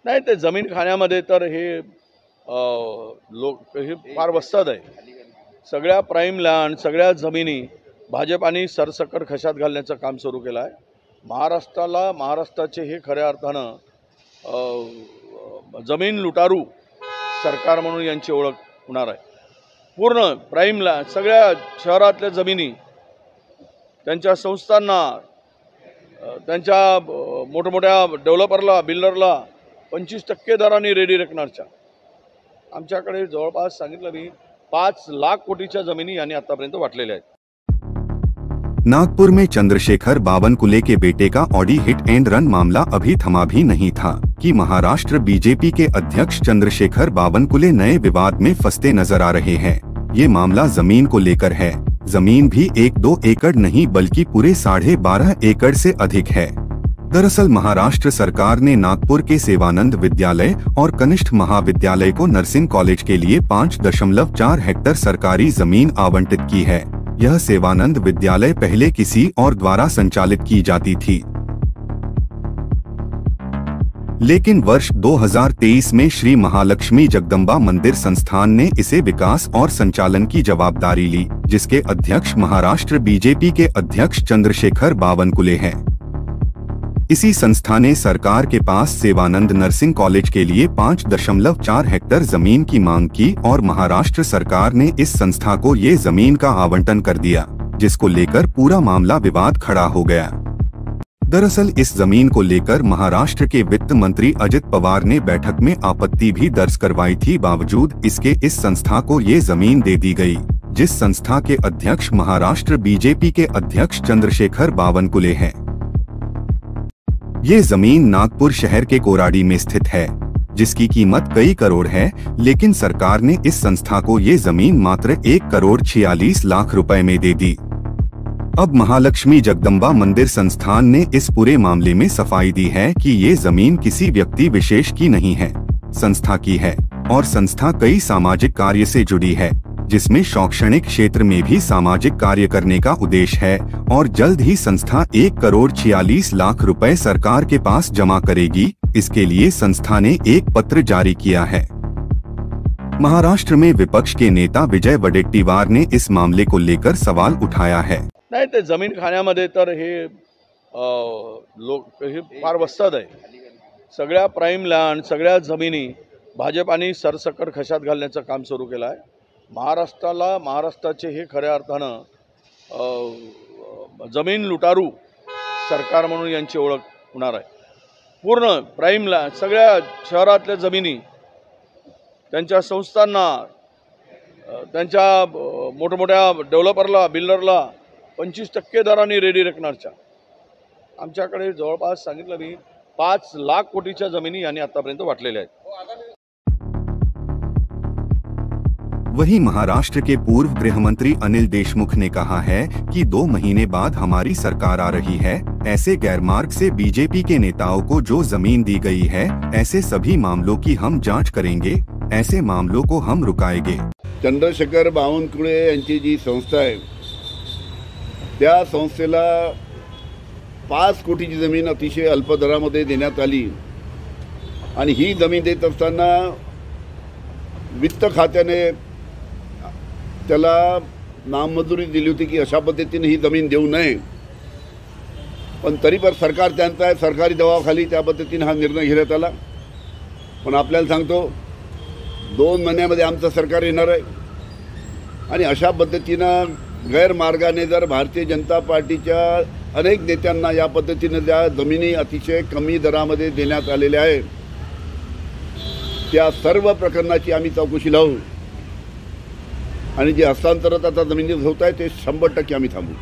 नाही, ते जमीन खाण्यामध्ये तर हे लोक हे फार वस्ताद आहे. सगळ्या प्राईम लँड, सगळ्या जमिनी भाजपाने सरसकट खशात घालण्याचं काम सुरू केलं आहे. महाराष्ट्राचे हे खऱ्या अर्थानं जमीन लुटारू सरकार म्हणून यांची ओळख होणार आहे. पूर्ण प्राईम लँड, सगळ्या शहरातल्या जमिनी त्यांच्या संस्थांना, त्यांच्या मोठमोठ्या डेव्हलपरला, बिल्डरला 25% दराने रेडी रेकनरच्या. आमच्याकडे जवळपास सांगितलं मी 5 लाख कोटीच्या जमिनी यांनी आतापर्यंत वाटलेल्या आहेत. नागपुर में चंद्रशेखर बावनकुले के बेटे का ऑडी हिट एंड रन मामला अभी थमा भी नहीं था कि महाराष्ट्र बीजेपी के अध्यक्ष चंद्रशेखर बावनकुले नए विवाद में फंसते नजर आ रहे हैं। ये मामला जमीन को लेकर है। जमीन भी 1-2 एकड़ नहीं बल्कि पूरे 12.5 एकड़ से अधिक है। दरअसल महाराष्ट्र सरकार ने नागपुर के सेवानंद विद्यालय और कनिष्ठ महाविद्यालय को नर्सिंग कॉलेज के लिए 5.4 हेक्टेयर सरकारी जमीन आवंटित की है। यह सेवानंद विद्यालय पहले किसी और द्वारा संचालित की जाती थी, लेकिन वर्ष 2023 में श्री महालक्ष्मी जगदम्बा मंदिर संस्थान ने इसे विकास और संचालन की जवाबदारी ली, जिसके अध्यक्ष महाराष्ट्र बीजेपी के अध्यक्ष चंद्रशेखर बावनकुले हैं। इसी संस्था ने सरकार के पास सेवानंद नर्सिंग कॉलेज के लिए 5.4 हेक्टेयर जमीन की मांग की और महाराष्ट्र सरकार ने इस संस्था को ये जमीन का आवंटन कर दिया, जिसको लेकर पूरा मामला विवाद खड़ा हो गया। दरअसल इस जमीन को लेकर महाराष्ट्र के वित्त मंत्री अजित पवार ने बैठक में आपत्ति भी दर्ज करवाई थी। बावजूद इसके इस संस्था को ये जमीन दे दी गई, जिस संस्था के अध्यक्ष महाराष्ट्र बीजेपी के अध्यक्ष चंद्रशेखर बावनकुले हैं। ये जमीन नागपुर शहर के कोराडी में स्थित है, जिसकी कीमत कई करोड़ है, लेकिन सरकार ने इस संस्था को ये जमीन मात्र 1,46,00,000 रुपए में दे दी। अब महालक्ष्मी जगदम्बा मंदिर संस्थान ने इस पूरे मामले में सफाई दी है कि ये जमीन किसी व्यक्ति विशेष की नहीं है, संस्था की है और संस्था कई सामाजिक कार्य से जुड़ी है, जिसमें शैक्षणिक क्षेत्र में भी सामाजिक कार्य करने का उद्देश्य है और जल्द ही संस्था 1,46,00,000 रुपए सरकार के पास जमा करेगी। इसके लिए संस्था ने एक पत्र जारी किया है। महाराष्ट्र में विपक्ष के नेता विजय वडेट्टीवार ने इस मामले को लेकर सवाल उठाया है। नाही, ते जमीन खाण्यामध्ये तर हे लोक हे फार वस्ताद आहे. सगळ्या प्राईम लँड, सगळ्या जमिनी भाजपाने सरसकट खशात घालण्याचं काम सुरू केलं आहे. महाराष्ट्राचे हे खऱ्या अर्थानं जमीन लुटारू सरकार म्हणून यांची ओळख होणार आहे. पूर्ण प्राईम लँड, सगळ्या शहरातल्या जमिनी त्यांच्या संस्थांना, त्यांच्या मोठमोठ्या डेव्हलपरला, बिल्डरला 25% दराने रेडी रेकनरच्या. आमच्याकडे जवळपास सांगितलं मी 5 लाख कोटीच्या जमिनी यांनी आतापर्यंत वाटलेल्या आहेत. वहीं महाराष्ट्र के पूर्व गृह मंत्री अनिल देशमुख ने कहा है कि 2 महीने बाद हमारी सरकार आ रही है। ऐसे गैरमार्ग से बीजेपी के नेताओं को जो जमीन दी गई है, ऐसे सभी मामलों की हम जांच करेंगे, ऐसे मामलों को हम रुकाएंगे। चंद्रशेखर बावनकुळे यांची जी संस्था आहे, त्या संस्थेला 5 कोटीची जमीन अतिशय अल्प दरामध्ये देण्यात आली आणि ही जमीन देत असताना वित्त खात्याने त्याला नामंजुरी दिली होती की अशा पद्धतीने ही जमीन देऊ नये, पण तरी पण सरकार त्यांचा आहे, सरकारी दबावाखाली त्या पद्धतीने हा निर्णय घेण्यात आला. पण आपल्याला सांगतो 2 महिन्यामध्ये आमचं सरकार येणार आहे आणि अशा पद्धतीनं गैरमार्गाने जर भारतीय जनता पार्टीच्या अनेक नेत्यांना या पद्धतीने ज्या जमिनी अतिशय कमी दरामध्ये देण्यात आलेल्या आहेत, त्या सर्व प्रकरणाची आम्ही चौकशी लावू आणि जे हस्तांतरण आता जमिनीत होत आहे ते 100% आम्ही थांबवू.